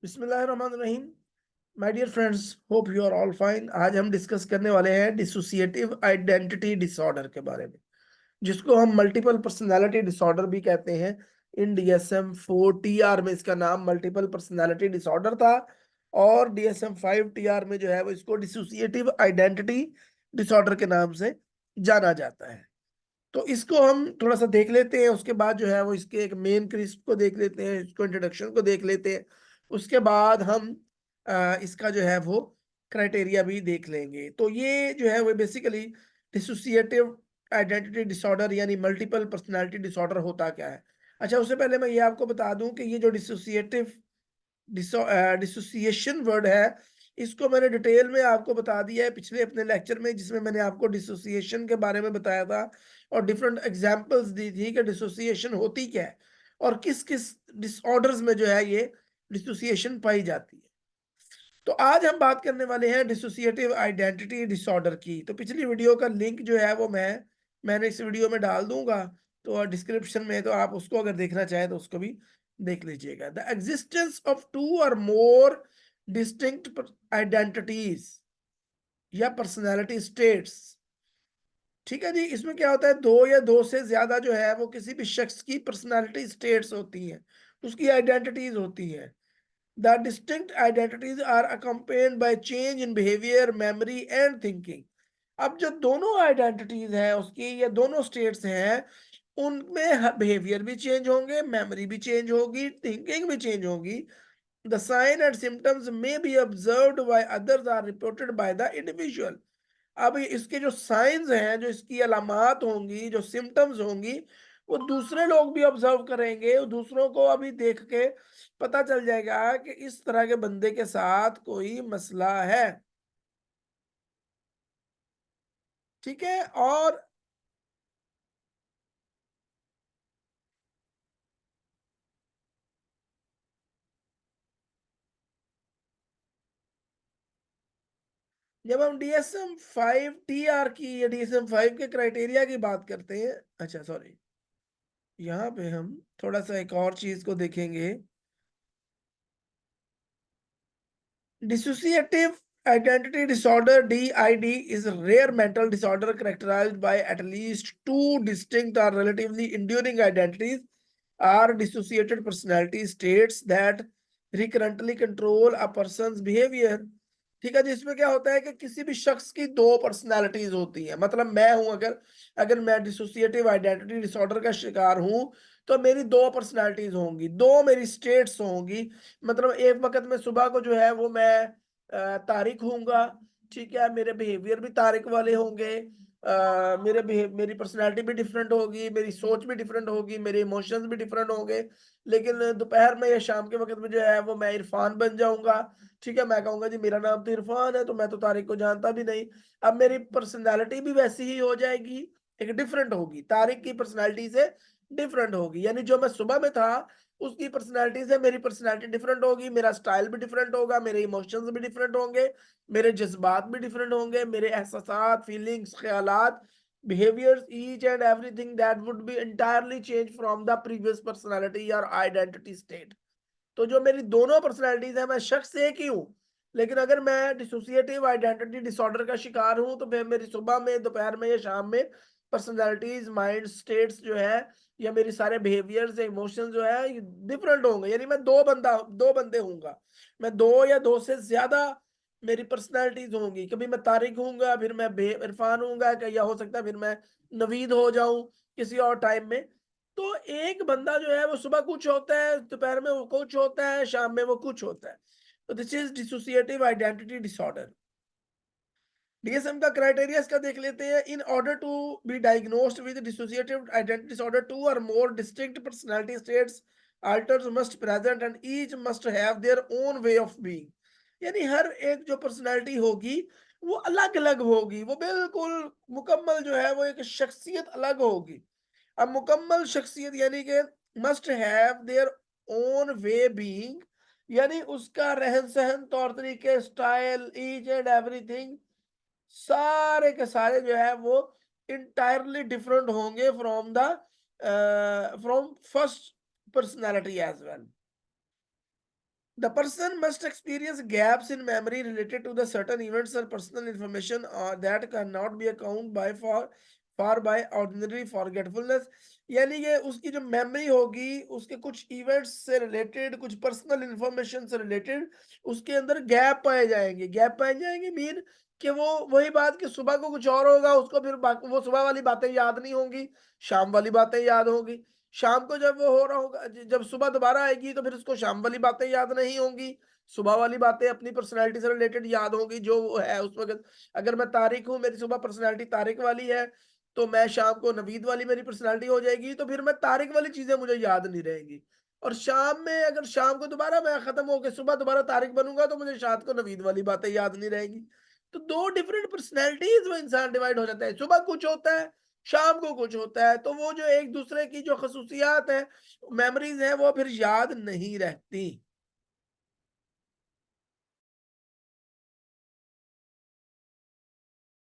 बिस्मिल्लाहिर्रहमानिर्रहीम। My dear friends, hope you are all fine. आज हम डिस्कस करने वाले हैं डिसोसिएटिव आइडेंटिटी डिसऑर्डर के बारे में, जिसको हम मल्टीपल पर्सनालिटी डिसऑर्डर भी कहते हैं। इन DSM-4 TR में इसका नाम मल्टीपल पर्सनालिटी डिसऑर्डर था, और DSM-5 TR में जो है वो इसको डिसोसिएटिव आइडेंटिटी डिसऑर्डर के नाम से जाना जाता है। तो इसको हम थोड़ा सा देख लेते हैं, उसके बाद जो है वो इसके एक मेन क्रिस्प को देख लेते हैं, इसको इंट्रोडक्शन को देख लेते हैं। उसके बाद हम इसका जो है वो क्राइटेरिया भी देख लेंगे। तो ये जो है वो बेसिकली डिसोसिएटिव आइडेंटिटी डिसऑर्डर यानी मल्टीपल पर्सनालिटी डिसऑर्डर होता क्या है। अच्छा, उससे पहले मैं ये आपको बता दूं कि ये जो डिसोसिएशन वर्ड है, इसको मैंने डिटेल में आपको बता दिया है पिछले अपने लेक्चर में, जिसमें मैंने आपको डिसोसिएशन के बारे में बताया था और डिफरेंट एग्जांपल्स दी थी कि डिसोसिएशन होती क्या है और किस किस डिसऑर्डर्स में जो है ये डिसोसिएशन पाई जाती है। तो आज हम बात करने वाले हैं डिसोसिएटिव आइडेंटिटी डिसऑर्डर की। तो पिछली वीडियो का लिंक जो है वो मैंने इस वीडियो में डाल दूंगा, तो डिस्क्रिप्शन में, तो आप उसको अगर देखना चाहें तो उसको भी देख लीजिएगा। The existence of to or more distinct identities या पर्सनैलिटी स्टेट्स। ठीक है जी, इसमें क्या होता है, दो या दो से ज्यादा जो है वो किसी भी शख्स की पर्सनैलिटी स्टेट्स होती हैं, उसकी आइडेंटिटीज होती हैं। The distinct identities are accompanied by change in behavior, memory and thinking. अब जो दोनों आइडेंटिटीज हैं उसकी, या दोनों स्टेट्स हैं, उनमें बिहेवियर भी चेंज होंगे, मेमोरी भी चेंज होगी, थिंकिंग भी चेंज होगी। The sign and symptoms may be observed by others are reported by the individual. अब इसके जो साइंस हैं, जो इसकी अलामात होंगी, जो सिम्टम्स होंगी, वो दूसरे लोग भी ऑब्जर्व करेंगे। दूसरों को अभी देख के पता चल जाएगा कि इस तरह के बंदे के साथ कोई मसला है। ठीक है। और जब हम DSM-5 TR की या DSM-5 के क्राइटेरिया की बात करते हैं, अच्छा सॉरी, यहाँ पे हम थोड़ा सा एक और चीज को देखेंगे। Dissociative identity disorder (DID) is a rare mental disorder characterized by at least two distinct or relatively enduring identities or dissociated personality states that recurrently control a person's behavior. ठीक है जी, इसमें क्या होता है कि किसी भी शख्स की दो पर्सनालिटीज होती हैं। मतलब मैं हूं, अगर अगर मैं डिसोसिएटिव आइडेंटिटी डिसऑर्डर का शिकार हूं, तो मेरी दो पर्सनालिटीज होंगी, दो मेरी स्टेट्स होंगी। मतलब एक वक्त में सुबह को जो है वो मैं तारिक हूँगा। ठीक है, मेरे बिहेवियर भी तारिक वाले होंगे, मेरी पर्सनालिटी भी डिफरेंट होगी, मेरी सोच भी डिफरेंट होगी, मेरे इमोशंस भी डिफरेंट होंगे। लेकिन दोपहर में या शाम के वक्त में जो है वो मैं इरफान बन जाऊंगा। ठीक है, मैं कहूंगा जी मेरा नाम तो इरफान है, तो मैं तो तारिक को जानता भी नहीं। अब मेरी पर्सनालिटी भी वैसी ही हो जाएगी, एक डिफरेंट होगी, तारिक की पर्सनालिटी से डिफरेंट होगी। यानी जो मैं सुबह में था उसकी पर्सनालिटी से मेरी पर्सनालिटी डिफरेंट होगी, मेरा स्टाइल भी डिफरेंट होगा, मेरे इमोशंस भी डिफरेंट होंगे, मेरे जज्बात भी डिफरेंट होंगे, मेरे एहसासात, फीलिंग्स, ख्यालात, behaviors, each and everything that would be entirely changed from the previous personality or identity state. तो जो मेरी दोनों पर्सनैलिटीज है, मैं शख्स एक ही हूँ, लेकिन अगर मैं डिसोसिएटिव आइडेंटिटी डिसऑर्डर का शिकार हूँ, तो फिर मेरी सुबह में, दोपहर में या शाम में पर्सनैलिटीज, माइंड स्टेट्स जो है, या मेरी सारे बिहेवियर्स या इमोशंस जो है डिफरेंट होंगे। यानी मैं दो बंदे होऊंगा, मैं दो या दो से ज्यादा मेरी पर्सनैलिटीज होंगी। कभी मैं तारिक हूँगा, फिर मैं इरफान हूँगा, या हो सकता है फिर मैं नवीद हो जाऊं किसी और टाइम में। तो एक बंदा जो है वो सुबह कुछ होता है, दोपहर में वो कुछ होता है, शाम में वो कुछ होता है। तो this is dissociative identity disorder. DSM का क्राइटेरिया इसका देख लेते हैं। In order to be diagnosed with dissociative identity disorder, two or more distinct personality states alters must present and each must have their own way of being. यानी हर एक जो personality होगी वो अलग अलग होगी, वो बिल्कुल मुकम्मल जो है वो एक शख्सियत अलग होगी। अब मुकम्मल शख्सियत यानी कि must have their own way being, यानी उसका रहन सहन, तौर तरीके, स्टाइल, ईच एंड एवरीथिंग, सारे के सारे जो है वो इंटायरली डिफरेंट होंगे from first personality as well. The person must experience gaps in memory related to the certain events or personal information that cannot be accounted by for by ordinary forgetfulness. यानी कि उसकी जो memory होगी उसके कुछ events से related, कुछ personal information से रिलेटेड उसके अंदर गैप पाए जाएंगे। गैप पाए जाएंगे मीन कि वो वही बात कि सुबह को कुछ और होगा, उसको फिर वो सुबह वाली बातें याद नहीं होंगी, शाम वाली बातें याद होंगी। शाम को जब वो हो रहा होगा, जब सुबह दोबारा आएगी तो फिर उसको शाम वाली बातें याद नहीं होंगी, सुबह वाली बातें अपनी पर्सनैलिटी से रिलेटेड याद होंगी जो वो है उस वक़्त। अगर मैं तारिक हूँ, मेरी सुबह पर्सनैलिटी तारिक वाली है, तो मैं शाम को नवीद वाली मेरी पर्सनैलिटी हो जाएगी, तो फिर मैं तारिक वाली चीज़ें मुझे याद नहीं रहेंगी। और शाम में अगर शाम को दोबारा मैं खत्म होके सुबह दोबारा तारिक बनूँगा तो मुझे शाम को नवीद वाली बातें याद नहीं रहेंगी। तो 2 डिफरेंट पर्सनैलिटीज़ वो इंसान डिवाइड हो जाता है। सुबह कुछ होता है, शाम को कुछ होता है, तो वो जो एक दूसरे की जो खसूसियात है, मेमोरीज हैं, वो फिर याद नहीं रहती।